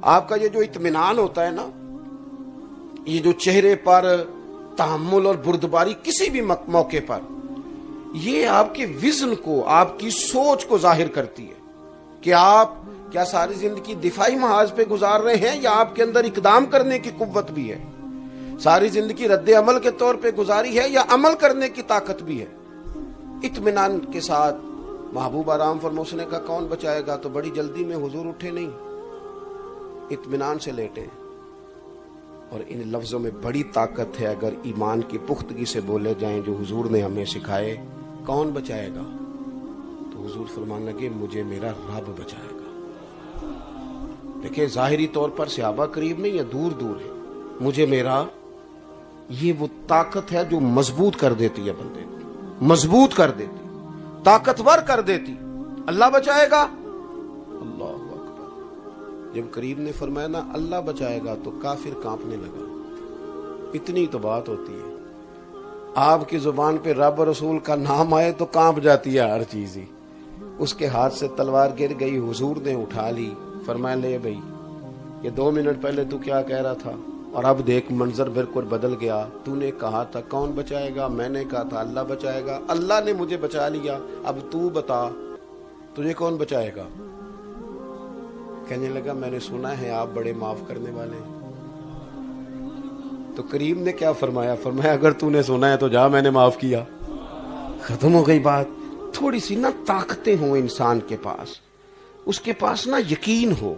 آپ کا یہ جو اطمینان ہوتا ہے نا، یہ جو چہرے پر تحمل اور بردباری کسی بھی موقع پر، یہ آپ کے وزن کو، آپ کی سوچ کو ظاہر کرتی ہے کہ آپ کیا ساری زندگی دفاعی محاذ پہ گزار رہے ہیں یا آپ کے اندر اقدام کرنے کی قوت بھی ہے، ساری زندگی رد عمل کے طور پہ گزاری ہے یا عمل کرنے کی طاقت بھی ہے۔ اطمینان کے ساتھ محبوب آرام فرموسنے کا کون بچائے گا، تو بڑی جلدی میں حضور اٹھے نہیں، اطمینان سے لیٹے۔ اور ان لفظوں میں بڑی طاقت ہے، اگر ایمان کی پختگی سے بولے جائیں جو حضور نے ہمیں سکھائے، کون بچائے گا، تو حضور فرمانے لگے مجھے میرا رب بچائے گا۔ دیکھیں ظاہری طور پر صحابہ قریب نہیں ہے، دور دور ہے، مجھے میرا، یہ وہ طاقت ہے جو مضبوط کر دیتی ہے بندے کو، مضبوط کر دیتی، طاقتور کر دیتی۔ اللہ بچائے گا، اللہ اکبر۔ جب قریب نے فرمایا نا اللہ بچائے گا تو کافر کانپنے لگا۔ اتنی تو بات ہوتی ہے، آپ کی زبان پہ رب اور رسول کا نام آئے تو کانپ جاتی ہے ہر چیز ہی۔ اس کے ہاتھ سے تلوار گر گئی، حضور نے اٹھا لی، فرمایا لے بھائی، یہ 2 منٹ پہلے تو کیا کہہ رہا تھا، اور اب دیکھ منظر بالکل بدل گیا۔ تو نے کہا تھا کون بچائے گا، میں نے کہا تھا اللہ بچائے گا، اللہ نے مجھے بچا لیا، اب تو بتا تجھے کون بچائے گا۔ کہنے لگا میں نے سنا ہے آپ بڑے معاف کرنے والے ہیں۔ تو کریم نے کیا فرمایا، فرمایا اگر تو نے سنا ہے تو جا، میں نے معاف کیا، ختم ہو گئی بات۔ تھوڑی سی نا طاقتیں ہوں انسان کے پاس، اس کے پاس نا یقین ہو،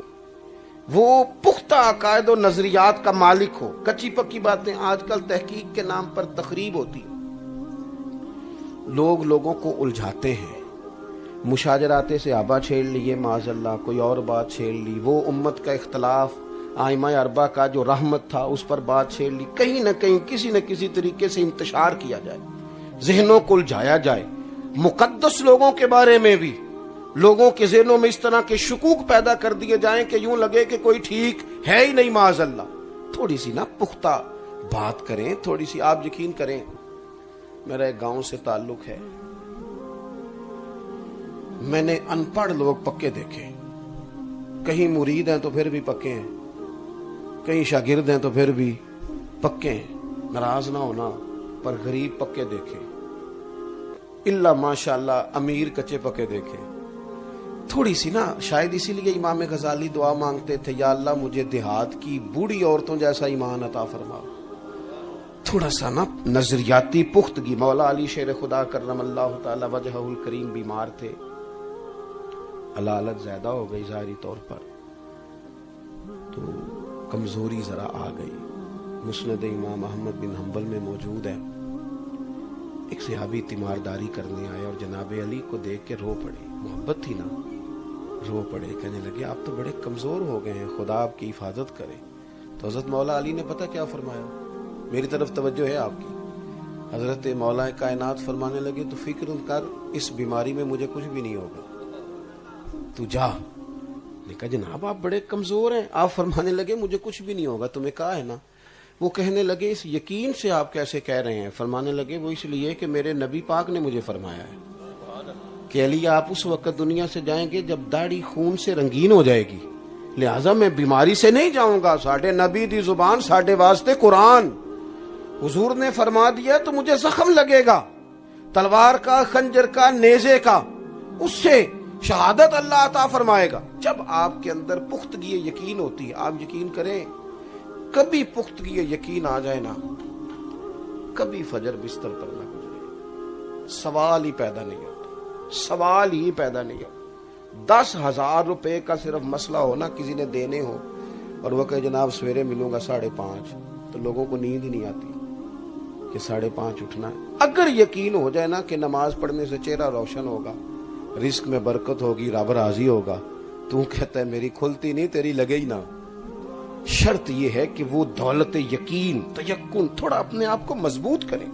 وہ پختہ عقائد و نظریات کا مالک ہو۔ کچی پکی باتیں آج کل تحقیق کے نام پر تخریب ہوتی، لوگ لوگوں کو الجھاتے ہیں، مشاجرات صحابہ چھیڑ لیے معاذ اللہ، کوئی اور بات چھیڑ لی، وہ امت کا اختلاف ائمہ اربعہ کا جو رحمت تھا اس پر بات چھیڑ لی، کہیں نہ کہیں کسی نہ کسی طریقے سے انتشار کیا جائے، ذہنوں کو الجھایا جائے، مقدس لوگوں کے بارے میں بھی لوگوں کے ذہنوں میں اس طرح کے شکوک پیدا کر دیے جائیں کہ یوں لگے کہ کوئی ٹھیک ہے ہی نہیں معاذ اللہ۔ تھوڑی سی نا پختہ بات کریں، تھوڑی سی آپ یقین کریں۔ میرا ایک گاؤں سے تعلق ہے، میں نے ان پڑھ لوگ پکے دیکھے، کہیں مرید ہیں تو پھر بھی پکے ہیں، کہیں شاگرد ہیں تو پھر بھی پکے ہیں، ناراض نہ ہونا، پر غریب پکے دیکھے، اللہ ماشاءاللہ امیر کچے پکے دیکھے۔ تھوڑی سی نا، شاید اسی لیے امام غزالی دعا مانگتے تھے، یا اللہ مجھے دیہات کی بوڑھی عورتوں جیسا ایمان عطا فرما۔ تھوڑا سا نا نظریاتی پختگی۔ مولا علی شیر خدا کرم اللہ تعالی وجہہ الکریم بیمار تھے، علالت زیادہ ہو گئی ظاہری طور پر، تو کمزوری ذرا آ گئی۔ مسند امام احمد بن حنبل میں موجود ہے، ایک صحابی تیمارداری کرنے آئے اور جناب علی کو دیکھ کے رو پڑے، محبت تھی نا، رو پڑے، کہنے لگے آپ تو بڑے کمزور ہو گئے ہیں، خدا آپ کی حفاظت کرے۔ تو حضرت مولا علی نے پتہ کیا فرمایا، میری طرف توجہ ہے آپ کی، حضرت مولا کائنات فرمانے لگے تو فکر کر، اس بیماری میں مجھے کچھ بھی نہیں ہوگا، تو جا۔ نے کہا جناب آپ بڑے کمزور ہیں، آپ فرمانے لگے مجھے کچھ بھی نہیں ہوگا، تمہیں کہا ہے نا۔ وہ کہنے لگے اس یقین سے آپ کیسے کہہ رہے ہیں، فرمانے لگے وہ اس لیے کہ میرے نبی پاک نے مجھے فرمایا ہے کہ علی آپ اس وقت دنیا سے جائیں گے جب داڑھی خون سے رنگین ہو جائے گی، لہٰذا میں بیماری سے نہیں جاؤں گا، ساڈے نبی دی زبان ساڈے واسطے قرآن، حضور نے فرما دیا تو مجھے زخم لگے گا تلوار کا، خنجر کا، نیزے کا، اس سے شہادت اللہ عطا فرمائے گا۔ جب آپ کے اندر پختگی یقین ہوتی ہے، آپ یقین کریں، کبھی پختگی یقین آ جائے نا، کبھی فجر بستر پر نہ گزرے، سوال ہی پیدا نہیں ہوتا، سوال ہی پیدا نہیں ہوتا۔ 10,000 روپے کا صرف مسئلہ ہو نا، کسی نے دینے ہو اور وہ کہ جناب سویرے ملوں گا 5:30، تو لوگوں کو نیند ہی نہیں آتی کہ 5:30 اٹھنا ہے۔ اگر یقین ہو جائے نا کہ نماز پڑھنے سے چہرہ روشن ہوگا، رزق میں برکت ہوگی، رب راضی ہوگا، تو کہتا ہے میری کھلتی نہیں، تیری لگے ہی نہ۔ شرط یہ ہے کہ وہ دولت یقین، تیقن، تھوڑا اپنے آپ کو مضبوط کریں۔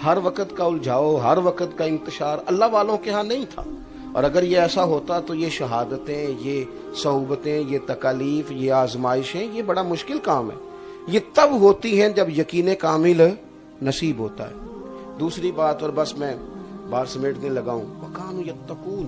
ہر وقت کا الجھاؤ، ہر وقت کا انتشار اللہ والوں کے ہاں نہیں تھا، اور اگر یہ ایسا ہوتا تو یہ شہادتیں، یہ صعوبتیں، یہ تکالیف، یہ آزمائشیں، یہ بڑا مشکل کام ہے۔ یہ تب ہوتی ہیں جب یقین کامل نصیب ہوتا ہے۔ دوسری بات، اور بس میں بات سمیٹنے لگا ہوں، وَكَانُوا يَتَّقُونَ،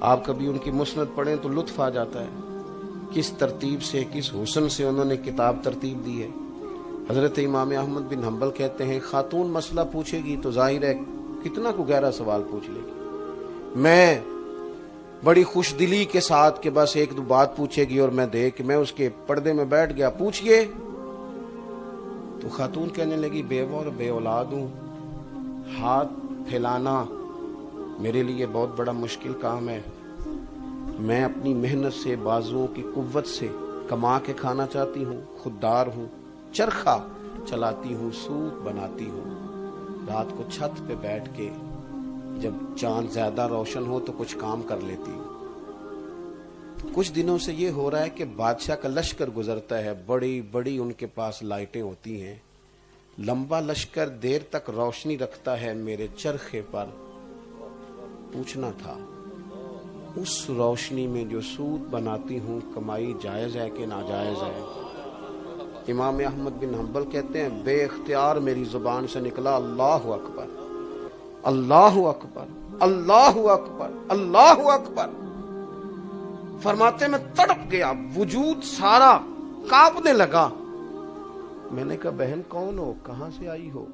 آپ کبھی ان کی مسند پڑھیں تو لطف آ جاتا ہے، کس ترتیب سے، کس حسن سے انہوں نے کتاب ترتیب دی ہے۔ حضرت امام احمد بن حنبل کہتے ہیں خاتون مسئلہ پوچھے گی تو ظاہر ہے کتنا کو گہرا سوال پوچھ لے گی، میں بڑی خوش دلی کے ساتھ کہ بس ایک دو بات پوچھے گی اور میں دیکھ کہ میں اس کے پردے میں بیٹھ گیا، پوچھئے۔ تو خاتون کہنے لگی بیوہ اور بے اولاد ہوں، ہاتھ پھیلانا میرے لیے بہت بڑا مشکل کام ہے، میں اپنی محنت سے، بازوؤں کی قوت سے کما کے کھانا چاہتی ہوں، خوددار ہوں، چرخہ چلاتی ہوں، سوت بناتی ہوں، رات کو چھت پہ بیٹھ کے جب چاند زیادہ روشن ہو تو کچھ کام کر لیتی ہوں۔ کچھ دنوں سے یہ ہو رہا ہے کہ بادشاہ کا لشکر گزرتا ہے، بڑی بڑی ان کے پاس لائٹیں ہوتی ہیں، لمبا لشکر دیر تک روشنی رکھتا ہے میرے چرخے پر، پوچھنا تھا اس روشنی میں جو سوت بناتی ہوں کمائی جائز ہے کہ ناجائز ہے؟ امام احمد بن حنبل کہتے ہیں بے اختیار میری زبان سے نکلا اللہ اکبر، اللہ اکبر، اللہ اکبر، اللہ اکبر۔ فرماتے میں تڑپ گیا، وجود سارا کانپنے لگا۔ میں نے کہا بہن کون ہو، کہاں سے آئی ہو؟